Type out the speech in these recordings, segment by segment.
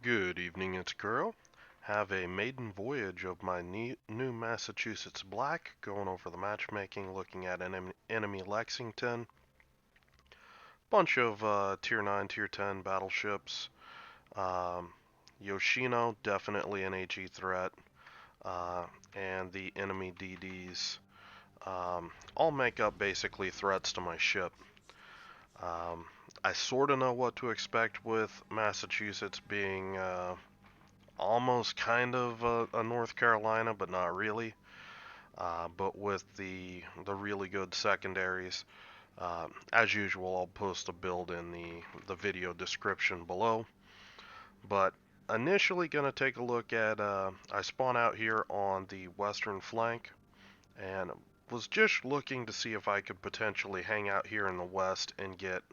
Good evening, it's Girl. Have a maiden voyage of my new Massachusetts Black, going over the matchmaking, looking at enemy Lexington. Bunch of Tier 9, Tier 10 battleships. Um, Yoshino, definitely an HE threat. Uh, and the enemy DDs all make up basically threats to my ship. Um, I sort of know what to expect with Massachusetts being almost kind of a North Carolina, but not really. But with the really good secondaries, as usual, I'll post a build in the video description below. But initially, gonna take a look at. I spawn out here on the western flank, and was just looking to see if I could potentially hang out here in the west and get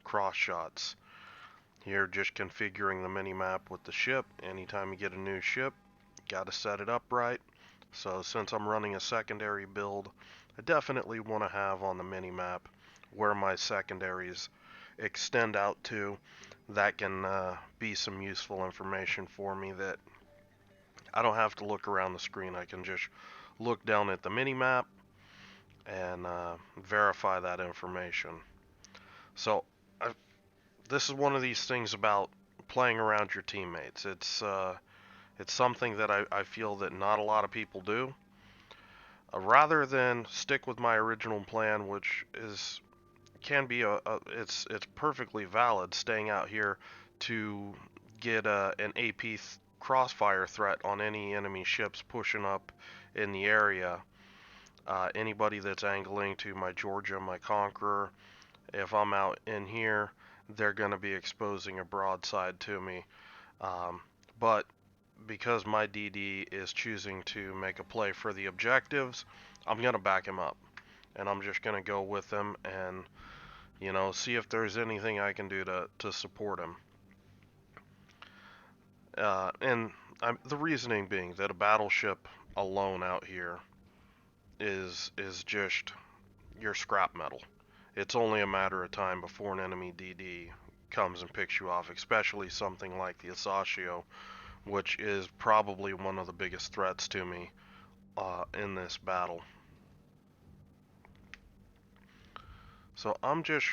cross shots. Here, just configuring the mini map with the ship. Anytime you get a new ship, got to set it up right. So since I'm running a secondary build, I definitely want to have on the mini map where my secondaries extend out to. That can be some useful information for me that I don't have to look around the screen. I can just look down at the mini map and verify that information. So I, this is one of these things about playing around your teammates. It's something that I feel that not a lot of people do. Rather than stick with my original plan, which is can be it's perfectly valid, staying out here to get an AP crossfire threat on any enemy ships pushing up in the area. Anybody that's angling to my Georgia, my Conqueror, if I'm out in here, they're going to be exposing a broadside to me. But because my DD is choosing to make a play for the objectives, I'm going to back him up. And I'm just going to go with him and, see if there's anything I can do to support him. The reasoning being that a battleship alone out here is just your scrap metal. It's only a matter of time before an enemy DD comes and picks you off, especially something like the Asashio, which is probably one of the biggest threats to me in this battle. So I'm just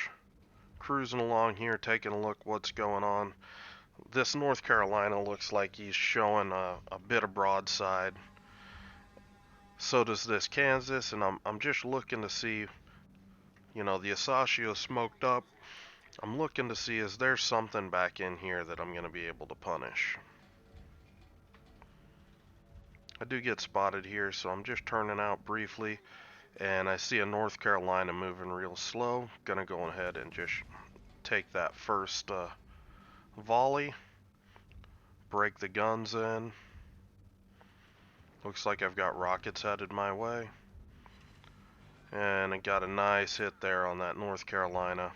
cruising along here, taking a look what's going on. This North Carolina looks like he's showing a bit of broadside. So does this Kansas, and I'm just looking to see, the Asashio smoked up. I'm looking to see is there something back in here that I'm going to be able to punish. I do get spotted here, so I'm just turning out briefly, and I see a North Carolina moving real slow. Gonna go ahead and just take that first volley, break the guns in. Looks like I've got rockets headed my way, and I got a nice hit there on that North Carolina.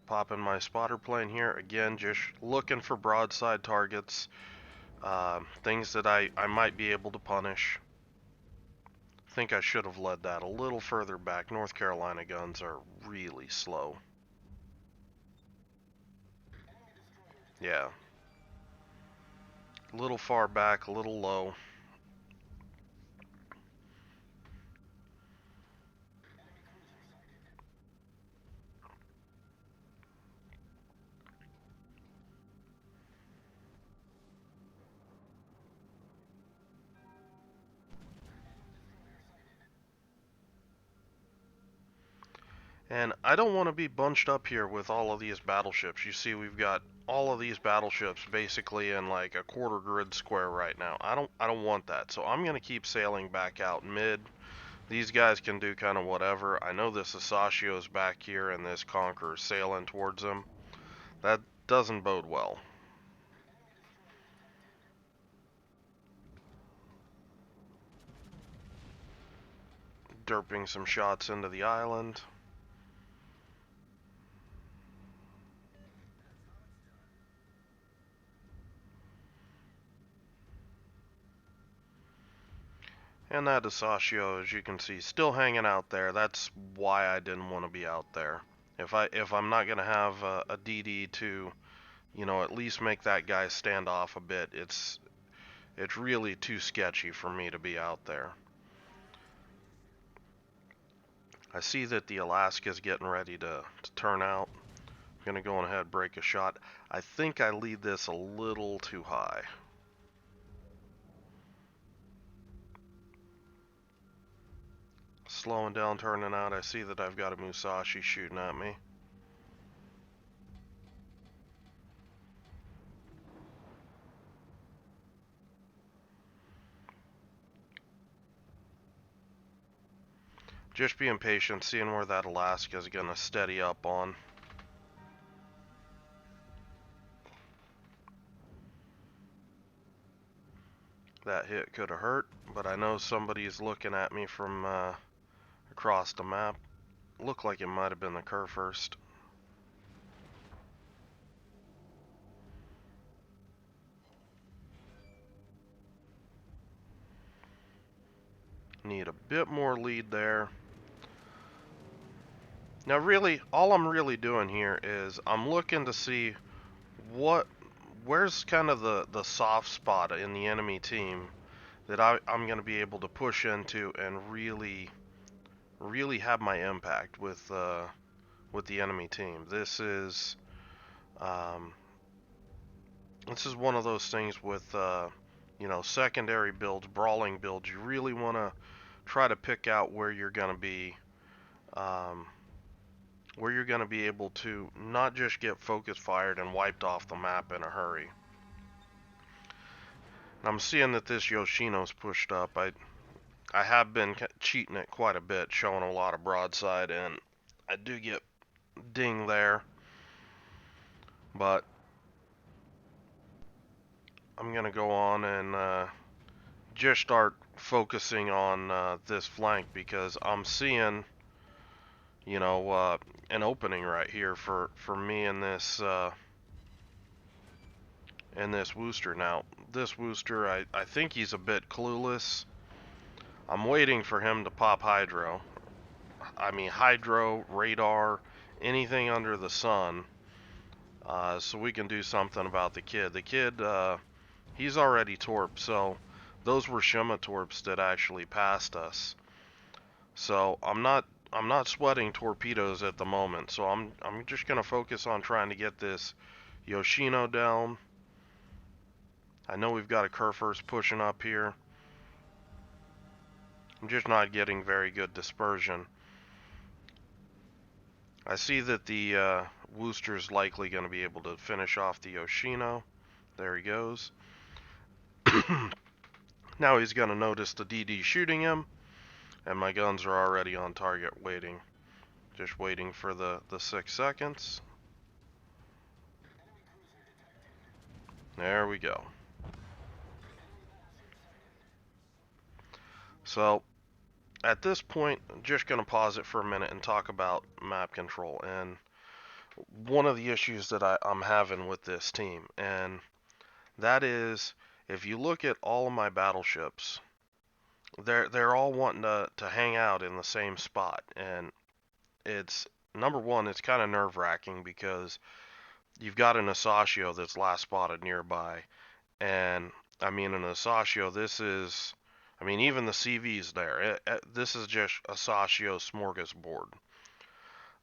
Popping my spotter plane here again, just looking for broadside targets, things that I might be able to punish. Think I should have led that a little further back. North Carolina guns are really slow. Yeah. A little far back, a little low. And I don't want to be bunched up here with all of these battleships. You see, we've got all of these battleships basically in like a quarter grid square right now. I don't want that. So I'm going to keep sailing back out mid. These guys can do kind of whatever. I know this Asashio's back here and this Conqueror's sailing towards them. That doesn't bode well. Derping some shots into the island. And that Asashio, as you can see, still hanging out there. That's why I didn't want to be out there. If I'm not gonna have a DD to, at least make that guy stand off a bit, it's really too sketchy for me to be out there. I see that the Alaska's getting ready to turn out. I'm gonna go on ahead, break a shot. I think I lead this a little too high. Slowing down, turning out. I see that I've got a Musashi shooting at me. Just being patient, seeing where that Alaska is gonna steady up on. That hit could have hurt, but I know somebody's looking at me from across the map. Looked like it might have been the Kurfurst. Need a bit more lead there. Now really, all I'm really doing here is I'm looking to see where's kind of the soft spot in the enemy team that I'm going to be able to push into and really have my impact with the enemy team. Um, this is one of those things with secondary builds, brawling builds. You really want to try to pick out um, where you're going to be able to not just get focus fired and wiped off the map in a hurry. And I'm seeing that this Yoshino's pushed up. I have been cheating it quite a bit, showing a lot of broadside, and I do get ding there. But I'm going to go on and just start focusing on this flank because I'm seeing, an opening right here for me in this Wooster. Now, this Wooster, I think he's a bit clueless. I'm waiting for him to pop Hydro. I mean, Hydro, Radar, anything under the sun, so we can do something about the kid. The kid, he's already torped, so those were Shima torps that actually passed us. So I'm not sweating torpedoes at the moment. So I'm just gonna focus on trying to get this Yoshino down. I know we've got a Kurfurst pushing up here. I'm just not getting very good dispersion. I see that the Wooster's likely going to be able to finish off the Yoshino. There he goes. Now he's going to notice the DD shooting him, and my guns are already on target waiting. Just waiting for the 6 seconds. There we go. So, at this point, I'm just going to pause it for a minute and talk about map control. And one of the issues that I'm having with this team, and that is, if you look at all of my battleships, they're all wanting to hang out in the same spot, and it's number one, it's kind of nerve-wracking because you've got an Asashio that's last spotted nearby, and I mean an Asashio, even the CV's there. This is just Asashio smorgasbord.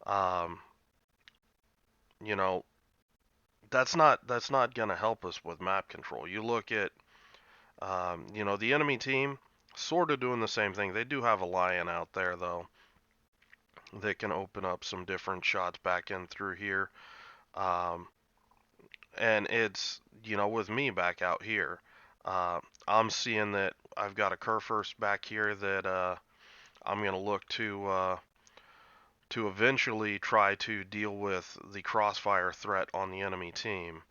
Um, you know, that's not gonna help us with map control. You look at the enemy team sort of doing the same thing. They do have a lion out there though that can open up some different shots back in through here. Um, and it's with me back out here, I'm seeing that I've got a Kurfurst back here that I'm gonna look to eventually try to deal with the crossfire threat on the enemy team.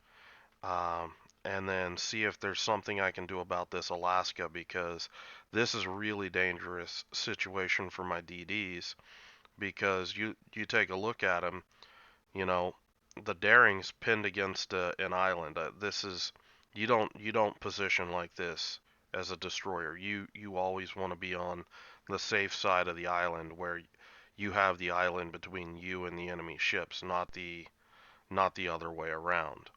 Um, and then see if there's something I can do about this Alaska because this is a really dangerous situation for my DDs because you take a look at them, you know, the Daring's pinned against an island. This is you don't position like this as a destroyer. You always want to be on the safe side of the island where you have the island between you and the enemy ships, not the other way around.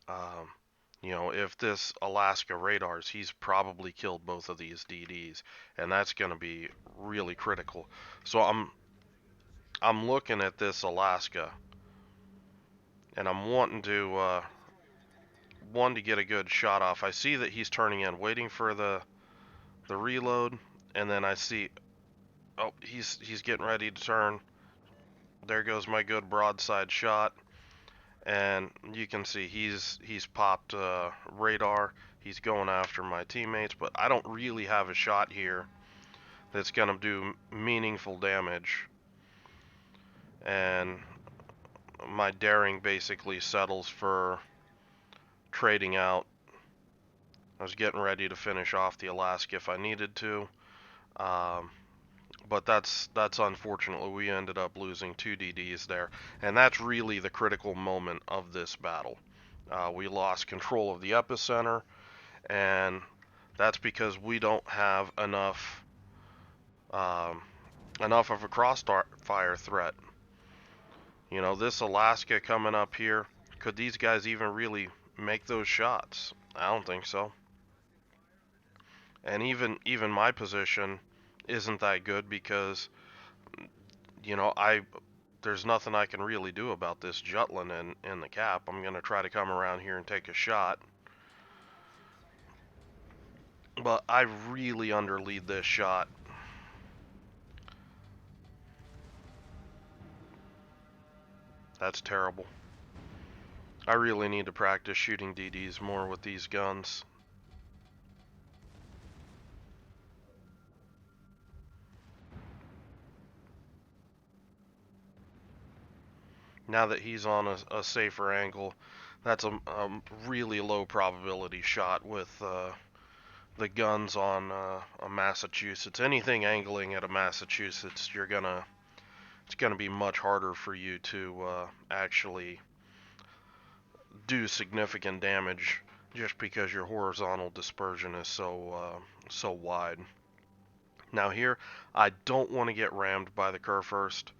Um, you know, if this Alaska radars, he's probably killed both of these DDs, and that's going to be really critical. So I'm looking at this Alaska, and I'm wanting to get a good shot off. I see that he's turning in, waiting for the reload, and then I see, oh, he's getting ready to turn. There goes my good broadside shot, and you can see he's popped radar. He's going after my teammates, but I don't really have a shot here that's going to do meaningful damage, and my daring basically settles for trading out. I was getting ready to finish off the Alaska if I needed to, um, but that's unfortunately we ended up losing 2 DDs there, and that's really the critical moment of this battle. We lost control of the epicenter, and that's because we don't have um, enough of a crossfire threat. You know, this Alaska coming up here, could these guys even really make those shots? I don't think so. And even my position isn't that good because, you know, there's nothing I can really do about this Jutland in the cap. I'm going to try to come around here and take a shot. But I really underlead this shot. That's terrible. I really need to practice shooting DDs more with these guns. Now that he's on a safer angle, that's a really low probability shot with the guns on a Massachusetts. Anything angling at a Massachusetts, it's gonna be much harder for you to actually do significant damage just because your horizontal dispersion is so wide. Now here, I don't want to get rammed by the Kurfurst,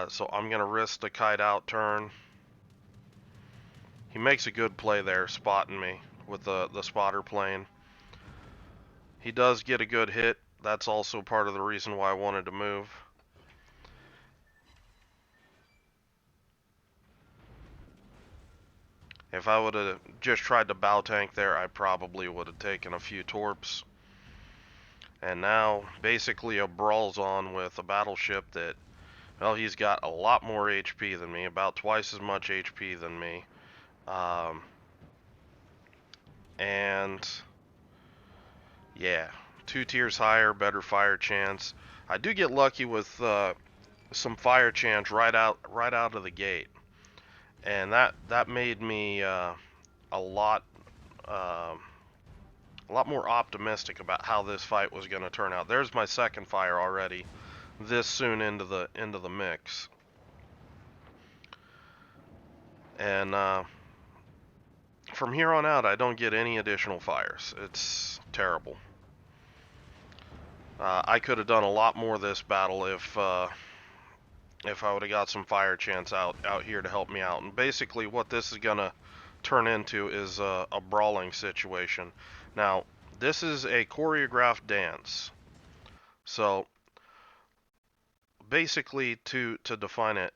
so I'm gonna risk the kite out turn. He makes a good play there, spotting me with the spotter plane. He does get a good hit. That's also part of the reason why I wanted to move. If I would have just tried to bow tank there, I probably would have taken a few torps. And now, basically, a brawl's on with a battleship that, well, he's got a lot more HP than me, about twice as much HP than me. Um, and, yeah, 2 tiers higher, better fire chance. I do get lucky with some fire chance right out of the gate, and that made me a lot um, a lot more optimistic about how this fight was going to turn out. There's my second fire already, this soon into the mix, and from here on out, I don't get any additional fires. It's terrible. I could have done a lot more this battle if I would have got some fire chance out here to help me out. And basically, what this is gonna turn into is a brawling situation. Now, this is a choreographed dance. So basically, to define it,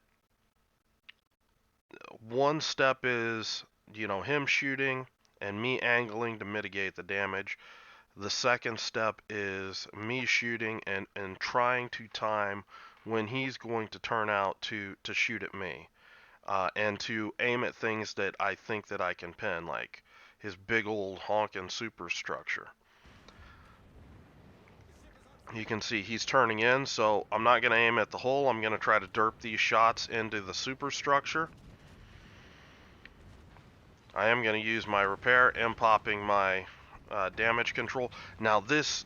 one step is, you know, him shooting and me angling to mitigate the damage. The second step is me shooting and trying to time when he's going to turn out to shoot at me, and to aim at things that I think that I can pin, like his big old honking superstructure. You can see he's turning in, so I'm not going to aim at the hole. I'm going to try to derp these shots into the superstructure. I am going to use my repair and popping my damage control. Now this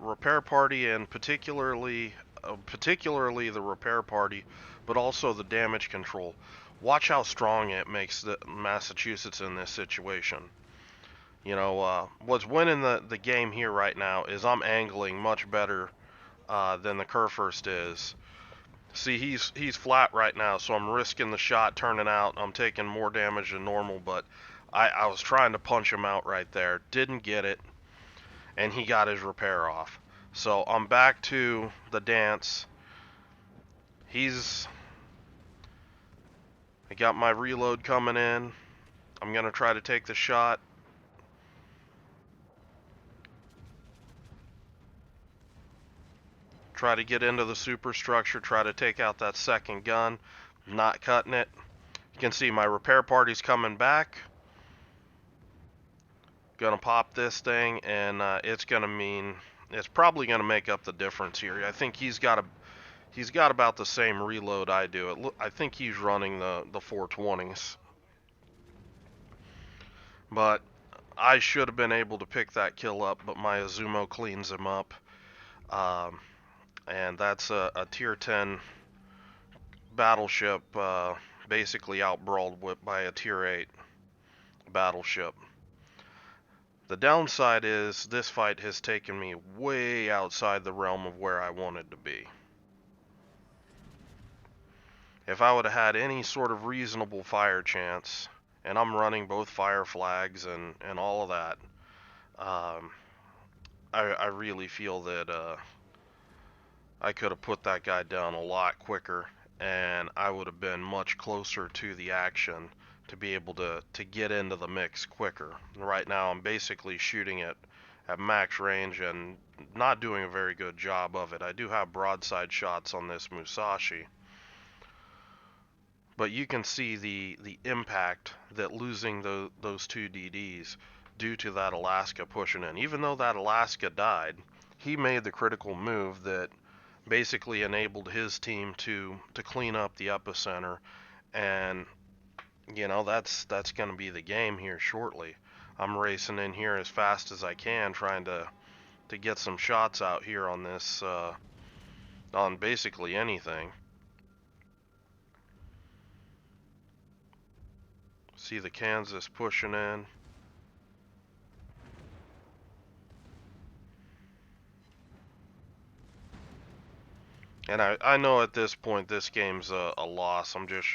repair party, and particularly the repair party, but also the damage control. Watch how strong it makes the Massachusetts in this situation. What's winning the game here right now is I'm angling much better than the Kurfurst is. See, he's flat right now, so I'm risking the shot turning out. I'm taking more damage than normal, but I was trying to punch him out right there. Didn't get it, and he got his repair off. So I'm back to the dance. I got my reload coming in. I'm going to try to take the shot. Try to get into the superstructure, try to take out that second gun. Not cutting it. You can see my repair party's coming back. Gonna pop this thing, and it's probably gonna make up the difference here. I think he's got about the same reload I do. I think he's running the 420s, but I should have been able to pick that kill up, but my Azumo cleans him up. And that's a tier 10 battleship, basically out-brawled by a tier 8 battleship. The downside is this fight has taken me way outside the realm of where I wanted to be. If I would have had any sort of reasonable fire chance, and I'm running both fire flags and all of that, I really feel that I could have put that guy down a lot quicker, and I would have been much closer to the action to be able to get into the mix quicker. Right now I'm basically shooting it at max range and not doing a very good job of it. I do have broadside shots on this Musashi, but you can see the impact that losing those two DDs due to that Alaska pushing in. Even though that Alaska died, he made the critical move that basically enabled his team to clean up the epicenter, and that's going to be the game here shortly. I'm racing in here as fast as I can, trying to get some shots out here on this on basically anything. See the Kansas pushing in. And I know at this point this game's a loss. I'm just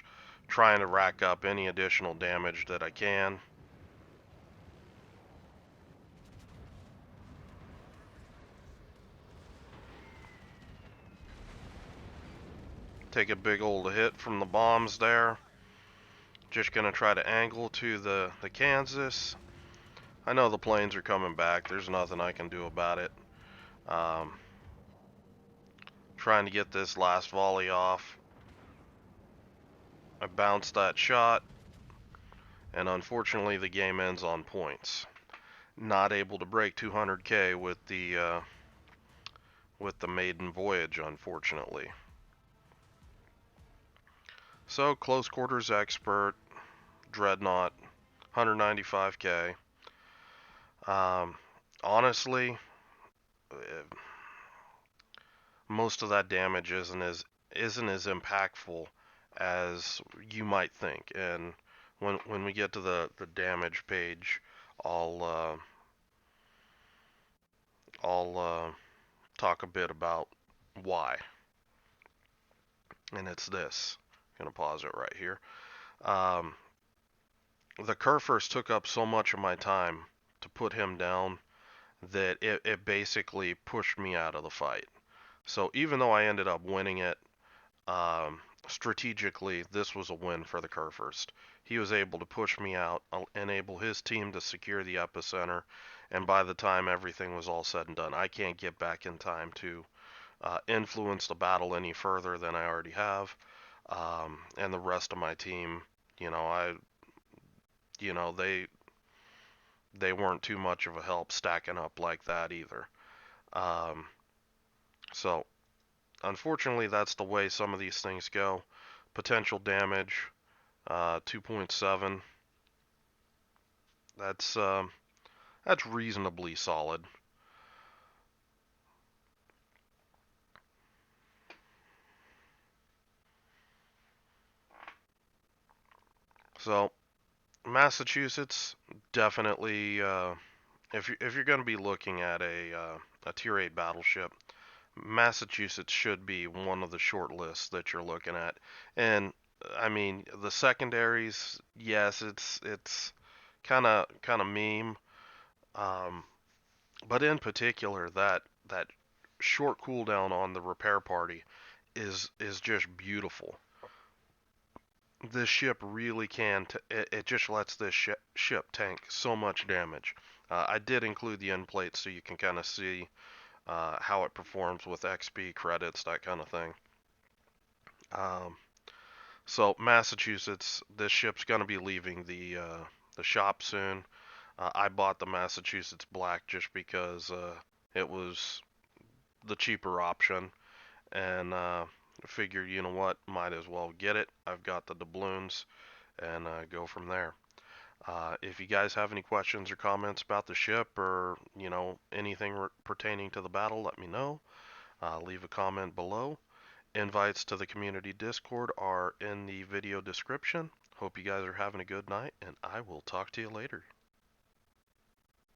trying to rack up any additional damage that I can. Take a big old hit from the bombs there. Just gonna try to angle to the Kansas. I know the planes are coming back. There's nothing I can do about it. Trying to get this last volley off. I bounced that shot, and unfortunately the game ends on points. Not able to break 200k with the Maiden Voyage, unfortunately. So close quarters expert, Dreadnought, 195k. Honestly, most of that damage isn't as impactful as you might think. And when we get to the damage page, I'll talk a bit about why. And it's this. I'm gonna pause it right here. The Kurfurst took up so much of my time to put him down that it basically pushed me out of the fight. So even though I ended up winning it, strategically, this was a win for the Kurfürst. He was able to push me out, enable his team to secure the epicenter, and by the time everything was all said and done, I can't get back in time to influence the battle any further than I already have. And the rest of my team, they weren't too much of a help stacking up like that either. So unfortunately, that's the way some of these things go. Potential damage, 2.7. That's reasonably solid. So Massachusetts, definitely. If you're going to be looking at a Tier 8 battleship, Massachusetts should be one of the short lists that you're looking at. And I mean, the secondaries, yes, it's kind of meme. Um, but in particular, that short cooldown on the repair party is just beautiful. This ship really can. It just lets this ship tank so much damage. I did include the end plate so you can kind of see how it performs with XP credits, that kind of thing. Um, so Massachusetts, this ship's gonna be leaving the shop soon. I bought the Massachusetts Black just because it was the cheaper option, and figured, you know what, might as well get it. I've got the doubloons, and go from there. If you guys have any questions or comments about the ship, or anything pertaining to the battle, let me know. Leave a comment below. Invites to the community Discord are in the video description. Hope you guys are having a good night, and I will talk to you later.